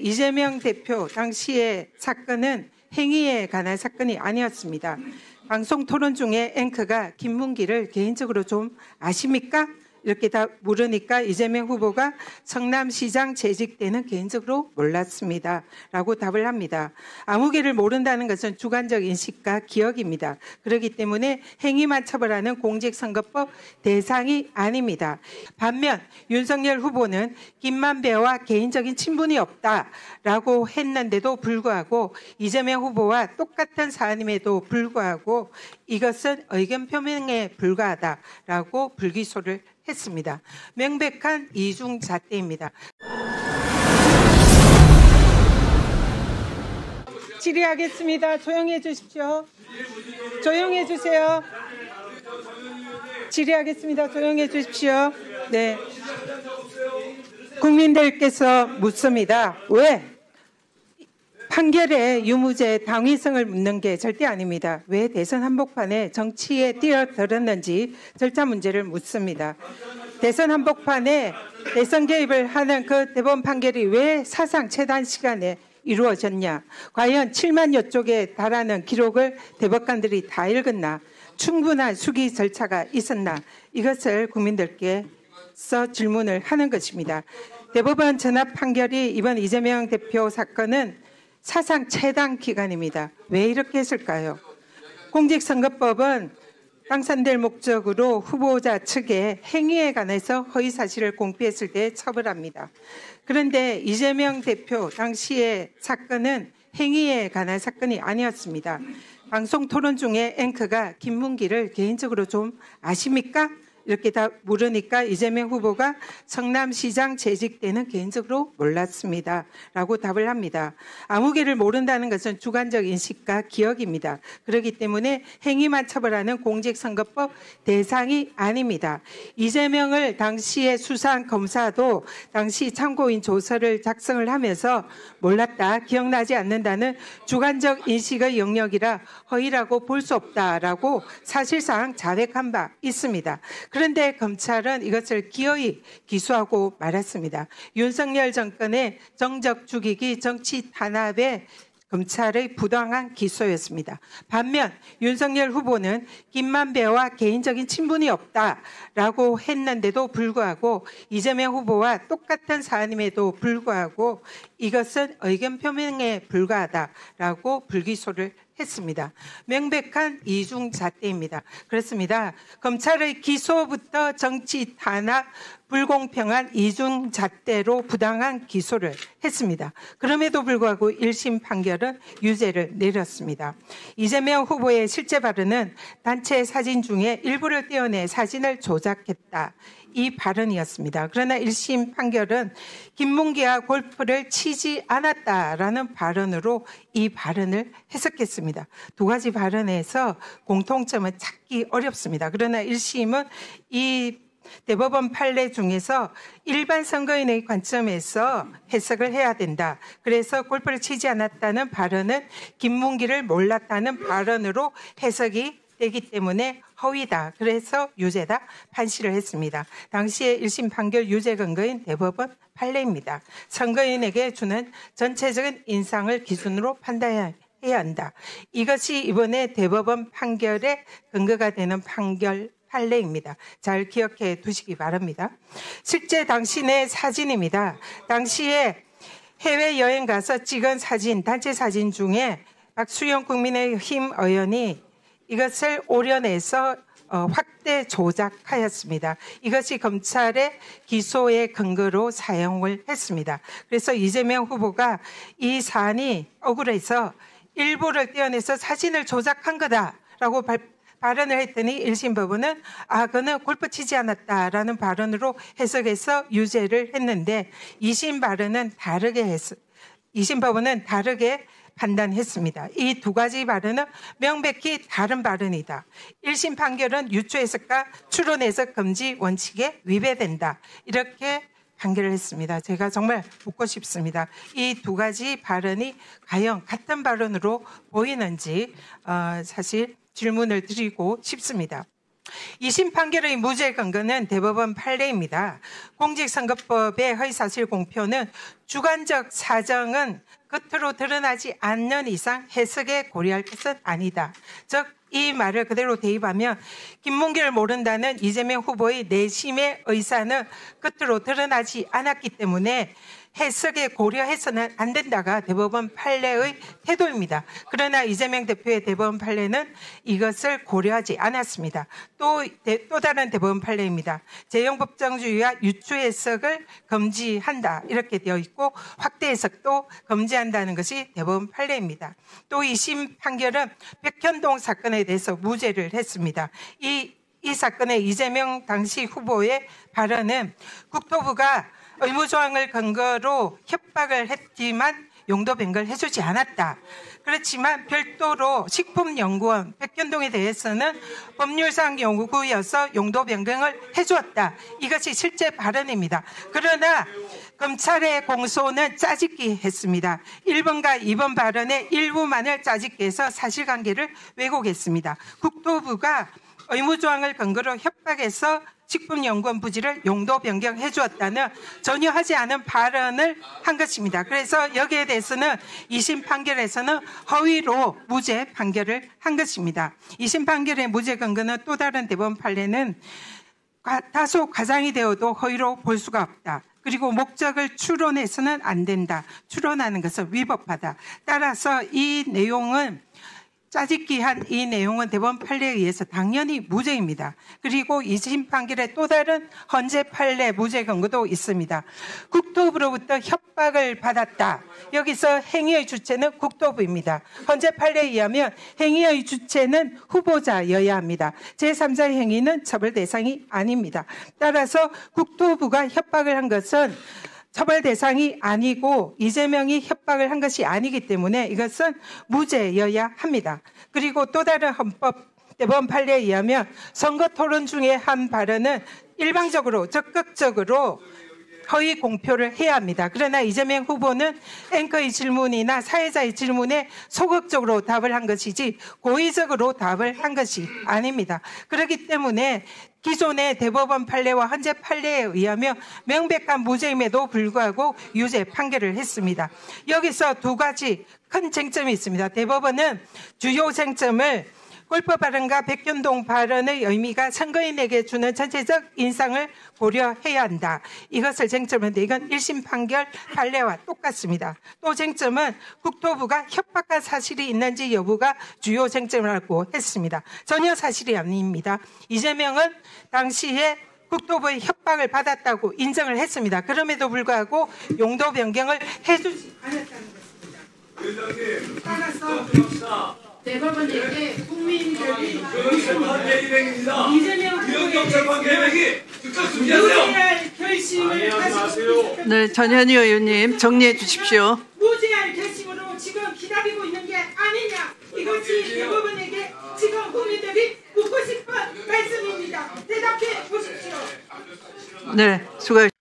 이재명 대표 당시의 사건은 행위에 관한 사건이 아니었습니다. 방송 토론 중에 앵커가 김문기를 개인적으로 좀 아십니까? 이렇게 다 물으니까 이재명 후보가 성남시장 재직 때는 개인적으로 몰랐습니다. 라고 답을 합니다. 아무개를 모른다는 것은 주관적 인식과 기억입니다. 그렇기 때문에 행위만 처벌하는 공직선거법 대상이 아닙니다. 반면 윤석열 후보는 김만배와 개인적인 친분이 없다라고 했는데도 불구하고 이재명 후보와 똑같은 사안임에도 불구하고 이것은 의견 표명에 불과하다라고 불기소를 했습니다. 명백한 이중잣대입니다. 질의하겠습니다. 조용히 해주십시오. 조용히 해주세요. 질의하겠습니다. 조용히 해주십시오. 네. 국민들께서 묻습니다. 왜? 판결에 유무죄 당위성을 묻는 게 절대 아닙니다. 왜 대선 한복판에 정치에 뛰어들었는지 절차 문제를 묻습니다. 대선 한복판에 대선 개입을 하는 그 대법원 판결이 왜 사상 최단 시간에 이루어졌냐? 과연 7만여 쪽에 달하는 기록을 대법관들이 다 읽었나? 충분한 수기 절차가 있었나? 이것을 국민들께서 질문을 하는 것입니다. 대법원 전합 판결이 이번 이재명 대표 사건은 사상 최단 기간입니다. 왜 이렇게 했을까요? 공직선거법은 당선될 목적으로 후보자 측의 행위에 관해서 허위사실을 공표했을 때 처벌합니다. 그런데 이재명 대표 당시의 사건은 행위에 관한 사건이 아니었습니다. 방송 토론 중에 앵커가 김문기를 개인적으로 좀 아십니까? 이렇게 다 물으니까 이재명 후보가 성남시장 재직 때는 개인적으로 몰랐습니다. 라고 답을 합니다. 아무개를 모른다는 것은 주관적 인식과 기억입니다. 그렇기 때문에 행위만 처벌하는 공직선거법 대상이 아닙니다. 이재명을 당시에 수사한 검사도 당시 참고인 조서를 작성을 하면서 몰랐다, 기억나지 않는다는 주관적 인식의 영역이라 허위라고 볼 수 없다라고 사실상 자백한 바 있습니다. 그런데 검찰은 이것을 기어이 기소하고 말았습니다. 윤석열 정권의 정적 죽이기, 정치 탄압에 검찰의 부당한 기소였습니다. 반면 윤석열 후보는 김만배와 개인적인 친분이 없다라고 했는데도 불구하고 이재명 후보와 똑같은 사안임에도 불구하고 이것은 의견 표명에 불과하다라고 불기소를 했습니다. 명백한 이중잣대입니다. 그렇습니다. 검찰의 기소부터 정치 탄압, 불공평한 이중잣대로 부당한 기소를 했습니다. 그럼에도 불구하고 1심 판결은 유죄를 내렸습니다. 이재명 후보의 실제 발언은 단체 사진 중에 일부를 떼어내 사진을 조작했다. 이 발언이었습니다. 그러나 1심 판결은 김문기와 골프를 치지 않았다라는 발언으로 이 발언을 해석했습니다. 두 가지 발언에서 공통점은 찾기 어렵습니다. 그러나 1심은 이 대법원 판례 중에서 일반 선거인의 관점에서 해석을 해야 된다. 그래서 골프를 치지 않았다는 발언은 김문기를 몰랐다는 발언으로 해석이 되기 때문에 허위다. 그래서 유죄다. 판시를 했습니다. 당시에 1심 판결 유죄 근거인 대법원 판례입니다. 선거인에게 주는 전체적인 인상을 기준으로 판단해야 한다. 이것이 이번에 대법원 판결의 근거가 되는 판례입니다. 잘 기억해 두시기 바랍니다. 실제 당신의 사진입니다. 당시에 해외여행 가서 찍은 사진, 단체 사진 중에 박수영 국민의힘 의원이 이것을 오려내서 확대 조작하였습니다. 이것이 검찰의 기소의 근거로 사용을 했습니다. 그래서 이재명 후보가 이 사안이 억울해서 일부를 떼어내서 사진을 조작한 거다라고 발언을 했더니 1심 법원은 그는 골프 치지 않았다라는 발언으로 해석해서 유죄를 했는데 2심 법원은 다르게 판단했습니다. 이 두 가지 발언은 명백히 다른 발언이다. 1심 판결은 유추 해석과 추론 해석 금지 원칙에 위배된다. 이렇게 판결을 했습니다. 제가 정말 묻고 싶습니다. 이 두 가지 발언이 과연 같은 발언으로 보이는지 사실 질문을 드리고 싶습니다. 2심 판결의 무죄 근거는 대법원 판례입니다. 공직선거법의 허위사실 공표는 주관적 사정은 겉으로 드러나지 않는 이상 해석에 고려할 것은 아니다. 즉, 이 말을 그대로 대입하면 김문기를 모른다는 이재명 후보의 내심의 의사는 겉으로 드러나지 않았기 때문에 해석에 고려해서는 안 된다가 대법원 판례의 태도입니다. 그러나 이재명 대표의 대법원 판례는 이것을 고려하지 않았습니다. 또 다른 대법원 판례입니다. 재형법정주의와 유추 해석을 금지한다 이렇게 되어 있고 확대 해석도 금지한다는 것이 대법원 판례입니다. 또 2심 판결은 백현동 사건에 대해서 무죄를 했습니다. 이 사건의 이재명 당시 후보의 발언은 국토부가 의무조항을 근거로 협박을 했지만 용도 변경을 해주지 않았다. 그렇지만 별도로 식품연구원 백현동에 대해서는 법률상 요구여서 용도 변경을 해주었다. 이것이 실제 발언입니다. 그러나 검찰의 공소는 짜집기 했습니다. 1번과 2번 발언의 일부만을 짜집기 해서 사실관계를 왜곡했습니다. 국토부가 의무조항을 근거로 협박해서 식품연구원 부지를 용도 변경해 주었다는 전혀 하지 않은 발언을 한 것입니다. 그래서 여기에 대해서는 2심 판결에서는 허위로 무죄 판결을 한 것입니다. 2심 판결의 무죄 근거는 또 다른 대법원 판례는 다소 과장이 되어도 허위로 볼 수가 없다. 그리고 목적을 추론해서는 안 된다. 추론하는 것은 위법하다. 따라서 이 내용은 짜집기한 이 내용은 대법원 판례에 의해서 당연히 무죄입니다. 그리고 2심 판결의 또 다른 헌재 판례 무죄 근거도 있습니다. 국토부로부터 협박을 받았다. 여기서 행위의 주체는 국토부입니다. 헌재 판례에 의하면 행위의 주체는 후보자여야 합니다. 제3자의 행위는 처벌 대상이 아닙니다. 따라서 국토부가 협박을 한 것은 처벌 대상이 아니고 이재명이 협박을 한 것이 아니기 때문에 이것은 무죄여야 합니다. 그리고 또 다른 헌법 대법원 판례에 의하면 선거 토론 중에 한 발언은 일방적으로 적극적으로 허위 공표를 해야 합니다. 그러나 이재명 후보는 앵커의 질문이나 사회자의 질문에 소극적으로 답을 한 것이지 고의적으로 답을 한 것이 아닙니다. 그렇기 때문에 기존의 대법원 판례와 헌재 판례에 의하면 명백한 무죄임에도 불구하고 유죄 판결을 했습니다. 여기서 두 가지 큰 쟁점이 있습니다. 대법원은 주요 쟁점을 골프 발언과 백현동 발언의 의미가 선거인에게 주는 전체적 인상을 고려해야 한다. 이것을 쟁점인데 이건 1심 판결 판례와 똑같습니다. 또 쟁점은 국토부가 협박한 사실이 있는지 여부가 주요 쟁점이라고 했습니다. 전혀 사실이 아닙니다. 이재명은 당시에 국토부의 협박을 받았다고 인정을 했습니다. 그럼에도 불구하고 용도 변경을 해주지 않았다는 것입니다. 따라서 대법원에게 국민들이 이재명 후보의 무죄할 결심을 가지고 네, 전현희 의원님 정리해 주십시오. 무죄할 결심으로 지금 기다리고 있는 게 아니냐. 이것이 대법원에게 지금 국민들이 묻고 싶은 말씀입니다. 대답해 보십시오. 네, 수고하셨습니다.